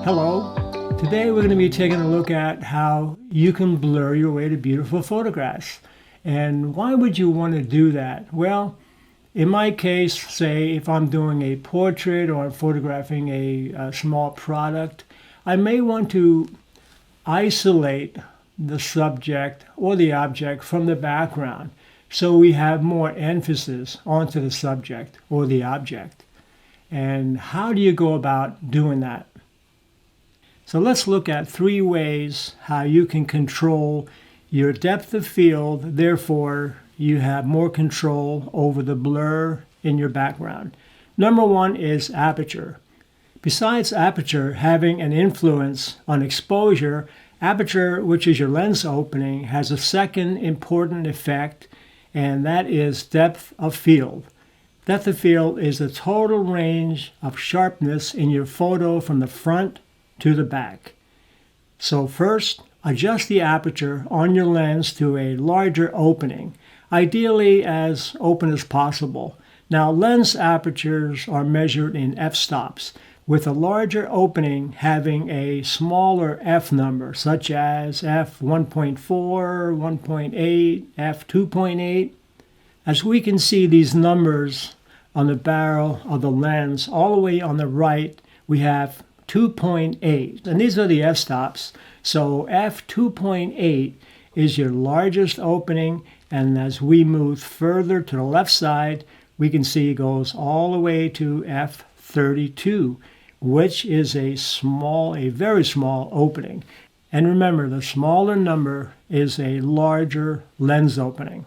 Hello. Today we're going to be taking a look at how you can blur your way to beautiful photographs. And why would you want to do that? Well, in my case, say if I'm doing a portrait or photographing a small product, I may want to isolate the subject or the object from the background so we have more emphasis onto the subject or the object. And how do you go about doing that? So let's look at 3 ways how you can control your depth of field, therefore you have more control over the blur in your background. Number 1 is aperture. Besides aperture having an influence on exposure, aperture, which is your lens opening, has a second important effect, and that is depth of field. Depth of field is the total range of sharpness in your photo from the front to the back. So first, adjust the aperture on your lens to a larger opening, ideally as open as possible. Now, lens apertures are measured in f-stops, with a larger opening having a smaller f number, such as f1.4, 1.8, f2.8. As we can see these numbers on the barrel of the lens, all the way on the right, we have 2.8, and these are the f-stops. So f2.8 is your largest opening, and as we move further to the left side, we can see it goes all the way to f32, which is a very small opening. And remember, the smaller number is a larger lens opening.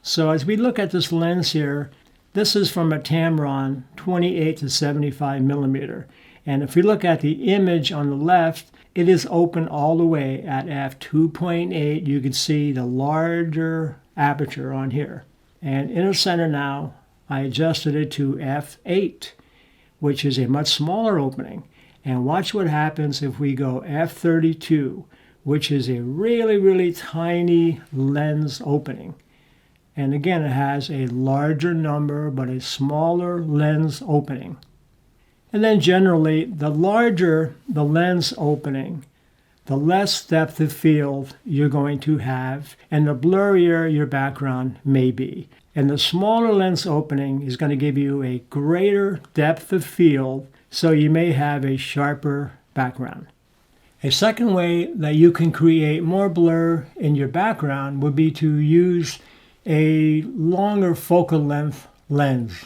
So as we look at this lens here, this is from a Tamron 28 to 75 millimeter. And if we look at the image on the left, it is open all the way at f2.8. You can see the larger aperture on here. And in the center now, I adjusted it to f8, which is a much smaller opening. And watch what happens if we go f32, which is a really, really tiny lens opening. And again, it has a larger number, but a smaller lens opening. And then generally, the larger the lens opening, the less depth of field you're going to have, and the blurrier your background may be. And the smaller lens opening is going to give you a greater depth of field, so you may have a sharper background. A second way that you can create more blur in your background would be to use a longer focal length lens,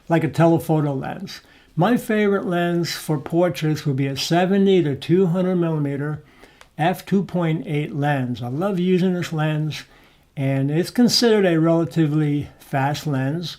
like a telephoto lens. My favorite lens for portraits would be a 70 to 200 millimeter f2.8 lens. I love using this lens, and it's considered a relatively fast lens.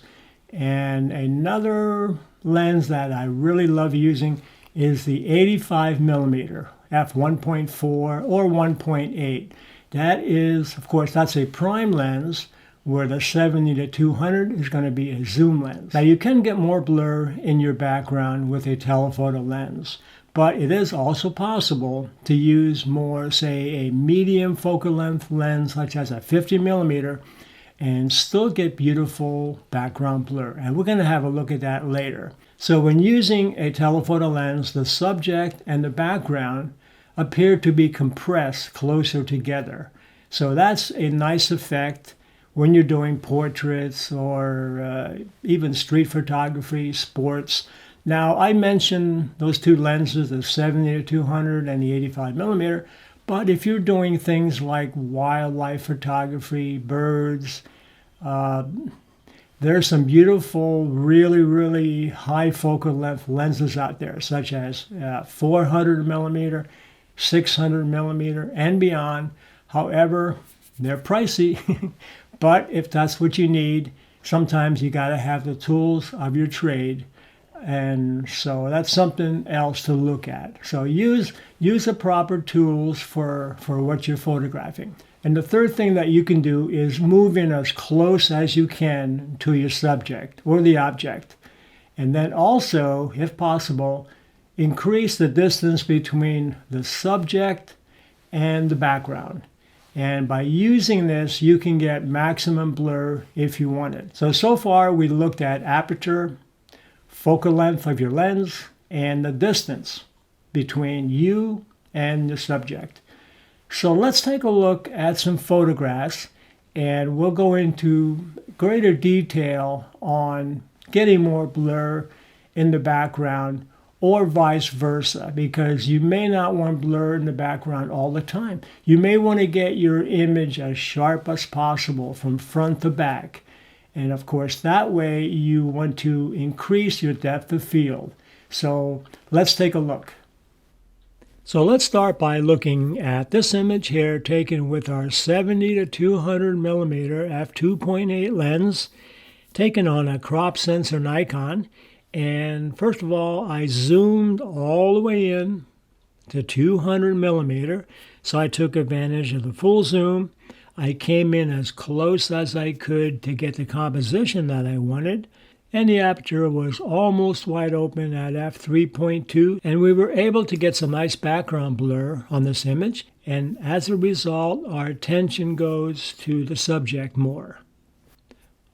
And another lens that I really love using is the 85 millimeter f1.4 or 1.8. That is, of course, that's a prime lens, where the 70 to 200 is going to be a zoom lens. Now, you can get more blur in your background with a telephoto lens, but it is also possible to use more, say, a medium focal length lens, such as a 50 millimeter, and still get beautiful background blur. And we're going to have a look at that later. So when using a telephoto lens, the subject and the background appear to be compressed closer together. So that's a nice effect when you're doing portraits or even street photography, sports. Now, I mentioned those 2 lenses, the 70 to 200 and the 85 millimeter, but if you're doing things like wildlife photography, birds, there's some beautiful, really, really high focal length lenses out there, such as 400 millimeter, 600 millimeter, and beyond. However, they're pricey. But if that's what you need, sometimes you got to have the tools of your trade. And so that's something else to look at. So use the proper tools for what you're photographing. And the third thing that you can do is move in as close as you can to your subject or the object. And then also, if possible, increase the distance between the subject and the background. And by using this, you can get maximum blur if you want it. So far we looked at aperture, focal length of your lens, and the distance between you and the subject. So let's take a look at some photographs, and we'll go into greater detail on getting more blur in the background or vice versa, because you may not want blur in the background all the time. You may want to get your image as sharp as possible from front to back. And of course, that way you want to increase your depth of field. So let's take a look. So let's start by looking at this image here taken with our 70 to 200 millimeter f2.8 lens, taken on a crop sensor Nikon. And first of all, I zoomed all the way in to 200 millimeter. So I took advantage of the full zoom. I came in as close as I could to get the composition that I wanted. And the aperture was almost wide open at f3.2. And we were able to get some nice background blur on this image. And as a result, our attention goes to the subject more.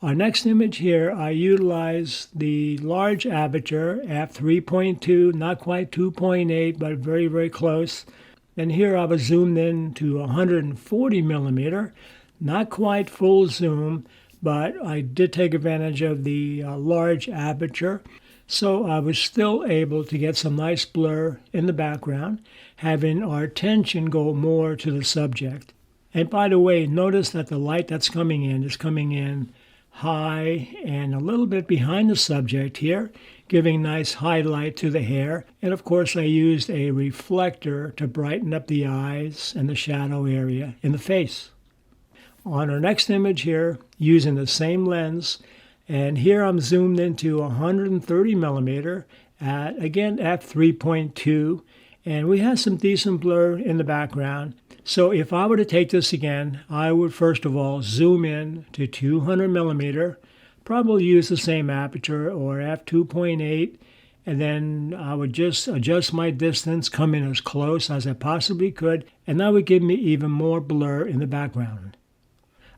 Our next image here, I utilized the large aperture, f3.2, not quite 2.8, but very, very close. And here I was zoomed in to 140 millimeter, not quite full zoom, but I did take advantage of the large aperture. So I was still able to get some nice blur in the background, having our attention go more to the subject. And by the way, notice that the light that's coming in is coming in high and a little bit behind the subject here, giving nice highlight to the hair. And of course I used a reflector to brighten up the eyes and the shadow area in the face. On our next image here, using the same lens, and here I'm zoomed into 130 millimeter at, again, f3.2, and we have some decent blur in the background. So if I were to take this again, I would first of all zoom in to 200 millimeter, probably use the same aperture or f2.8, and then I would just adjust my distance, come in as close as I possibly could, and that would give me even more blur in the background.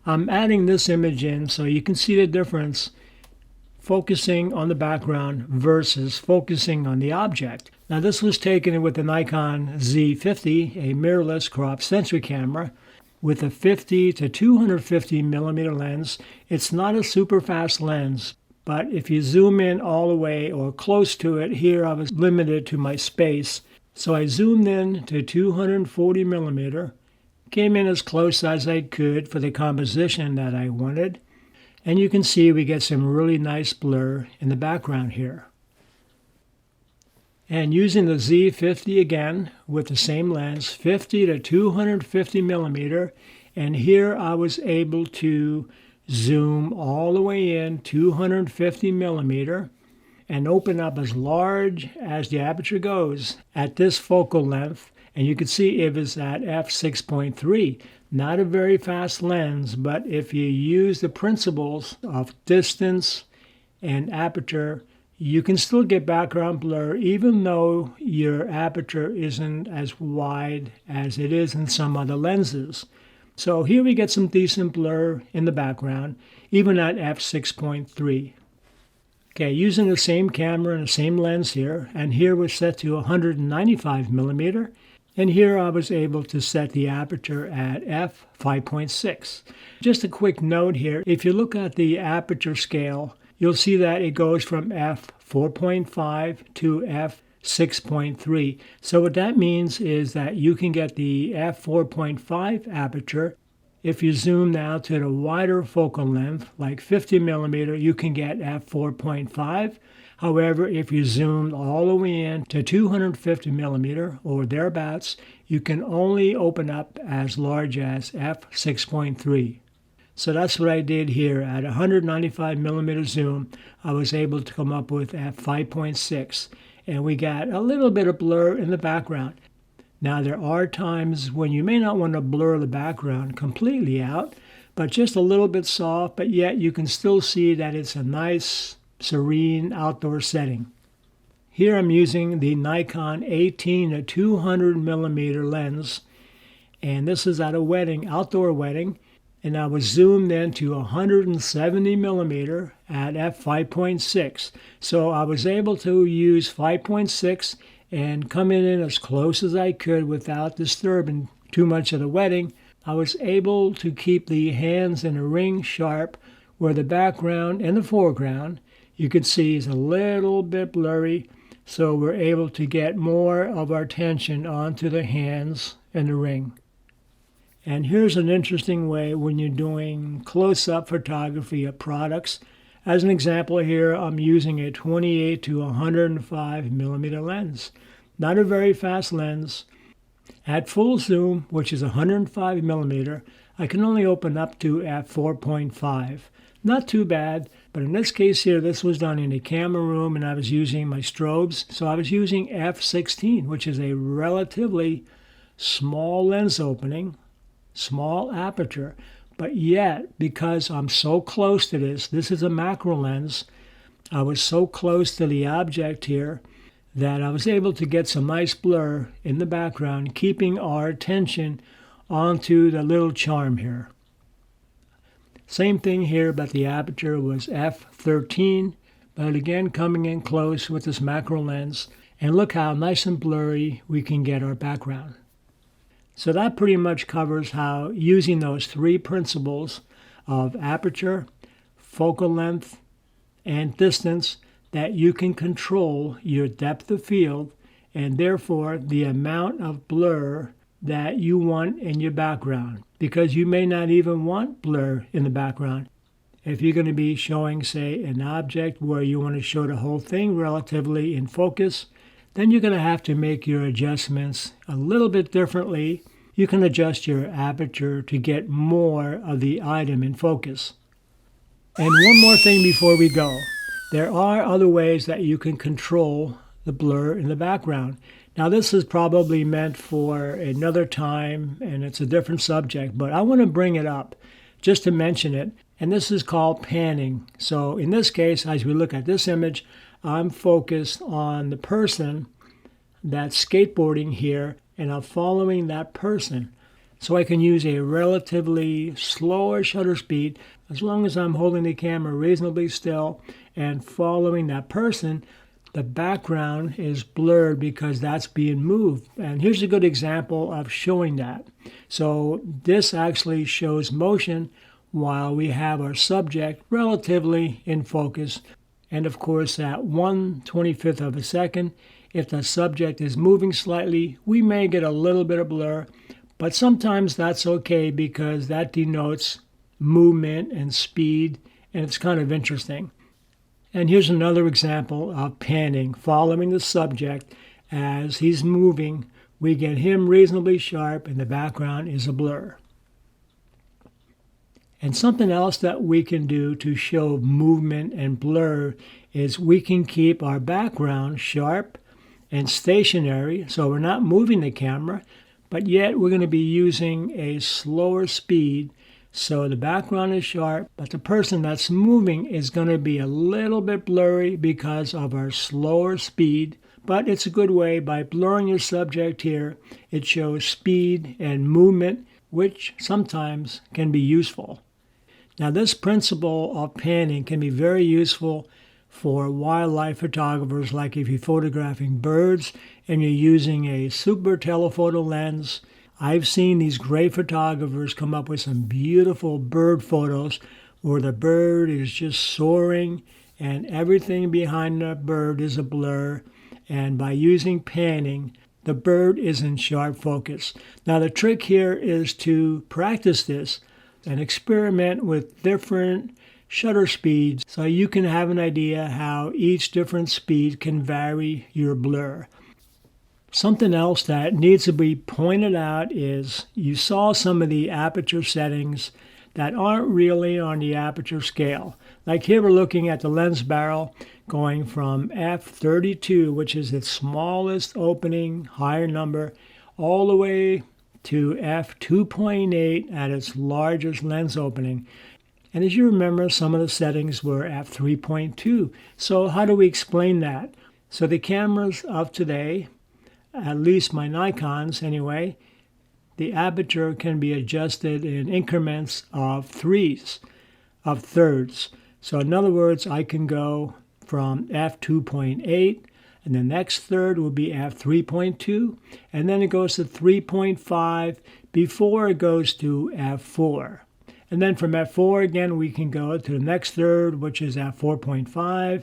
I'm adding this image in so you can see the difference, focusing on the background versus focusing on the object. Now this was taken with the Nikon Z50, a mirrorless crop sensor camera with a 50 to 250 millimeter lens. It's not a super fast lens, but if you zoom in all the way or close to it, here I was limited to my space. So I zoomed in to 240 millimeter, came in as close as I could for the composition that I wanted. And you can see we get some really nice blur in the background here. And using the Z50 again with the same lens, 50 to 250 millimeter, and here I was able to zoom all the way in 250 millimeter and open up as large as the aperture goes at this focal length. And you can see it was at f6.3. Not a very fast lens, but if you use the principles of distance and aperture, you can still get background blur even though your aperture isn't as wide as it is in some other lenses. So here we get some decent blur in the background, even at f6.3. Okay, using the same camera and the same lens here, and here we're set to 195 millimeter. And here I was able to set the aperture at f5.6. Just a quick note here, if you look at the aperture scale, you'll see that it goes from f4.5 to f6.3. So what that means is that you can get the f4.5 aperture. If you zoom now to the wider focal length, like 50 millimeter, you can get f4.5. However, if you zoom all the way in to 250 millimeter or thereabouts, you can only open up as large as f6.3. So that's what I did here. At 195 millimeter zoom, I was able to come up with f5.6, and we got a little bit of blur in the background. Now there are times when you may not want to blur the background completely out, but just a little bit soft, but yet you can still see that it's a nice, serene outdoor setting. Here I'm using the Nikon 18 to 200 millimeter lens, and this is at a wedding, outdoor wedding, and I was zoomed in to 170 millimeter at f5.6. So I was able to use 5.6 and coming in as close as I could without disturbing too much of the wedding, I was able to keep the hands in the ring sharp where the background and the foreground you can see is a little bit blurry, so we're able to get more of our attention onto the hands and the ring. And here's an interesting way when you're doing close-up photography of products. As an example here, I'm using a 28 to 105 millimeter lens. Not a very fast lens. At full zoom, which is 105 millimeter, I can only open up to f4.5. Not too bad, but in this case here, this was done in a camera room and I was using my strobes. So I was using f16, which is a relatively small lens opening, small aperture. But yet, because I'm so close to this is a macro lens, I was so close to the object here that I was able to get some nice blur in the background, keeping our attention onto the little charm here. Same thing here, but the aperture was f13, but again coming in close with this macro lens, and look how nice and blurry we can get our background. So that pretty much covers how using those three principles of aperture, focal length, and distance that you can control your depth of field and therefore the amount of blur that you want in your background, because you may not even want blur in the background. If you're going to be showing, say, an object where you want to show the whole thing relatively in focus, then you're going to have to make your adjustments a little bit differently. You can adjust your aperture to get more of the item in focus. And one more thing before we go. There are other ways that you can control the blur in the background. Now this is probably meant for another time and it's a different subject, but I want to bring it up just to mention it. And this is called panning. So in this case, as we look at this image, I'm focused on the person that's skateboarding here and I'm following that person. So I can use a relatively slower shutter speed as long as I'm holding the camera reasonably still and following that person. The background is blurred because that's being moved. And here's a good example of showing that. So this actually shows motion while we have our subject relatively in focus. And of course, at 1/25th of a second, if the subject is moving slightly, we may get a little bit of blur, but sometimes that's okay because that denotes movement and speed, and it's kind of interesting. And here's another example of panning, following the subject as he's moving. We get him reasonably sharp and the background is a blur. And something else that we can do to show movement and blur is we can keep our background sharp and stationary, so we're not moving the camera, but yet we're going to be using a slower speed. So the background is sharp, but the person that's moving is going to be a little bit blurry because of our slower speed. But it's a good way. By blurring your subject here, it shows speed and movement, which sometimes can be useful. Now this principle of panning can be very useful for wildlife photographers, like if you're photographing birds and you're using a super telephoto lens. I've seen these great photographers come up with some beautiful bird photos where the bird is just soaring and everything behind the bird is a blur. And by using panning, the bird is in sharp focus. Now the trick here is to practice this and experiment with different shutter speeds so you can have an idea how each different speed can vary your blur. Something else that needs to be pointed out is you saw some of the aperture settings that aren't really on the aperture scale. Like here we're looking at the lens barrel going from f32, which is its smallest opening, higher number, all the way to f2.8 at its largest lens opening. And as you remember, some of the settings were f3.2. So how do we explain that? So the cameras of today, at least my Nikons anyway, the aperture can be adjusted in increments of thirds. So in other words, I can go from f2.8 and the next third will be f3.2, and then it goes to 3.5 before it goes to f4. And then from f4 again, we can go to the next third, which is f4.5,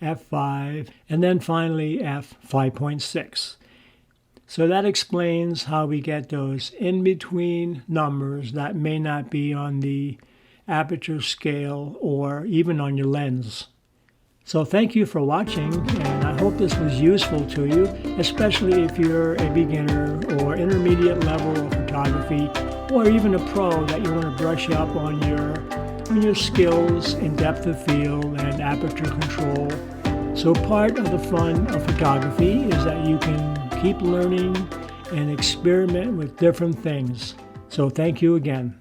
f5, and then finally f5.6. So that explains how we get those in-between numbers that may not be on the aperture scale or even on your lens. So thank you for watching, and I hope this was useful to you, especially if you're a beginner or intermediate level of photography, or even a pro that you want to brush up on your skills in depth of field and aperture control. So part of the fun of photography is that you can keep learning and experiment with different things. So thank you again.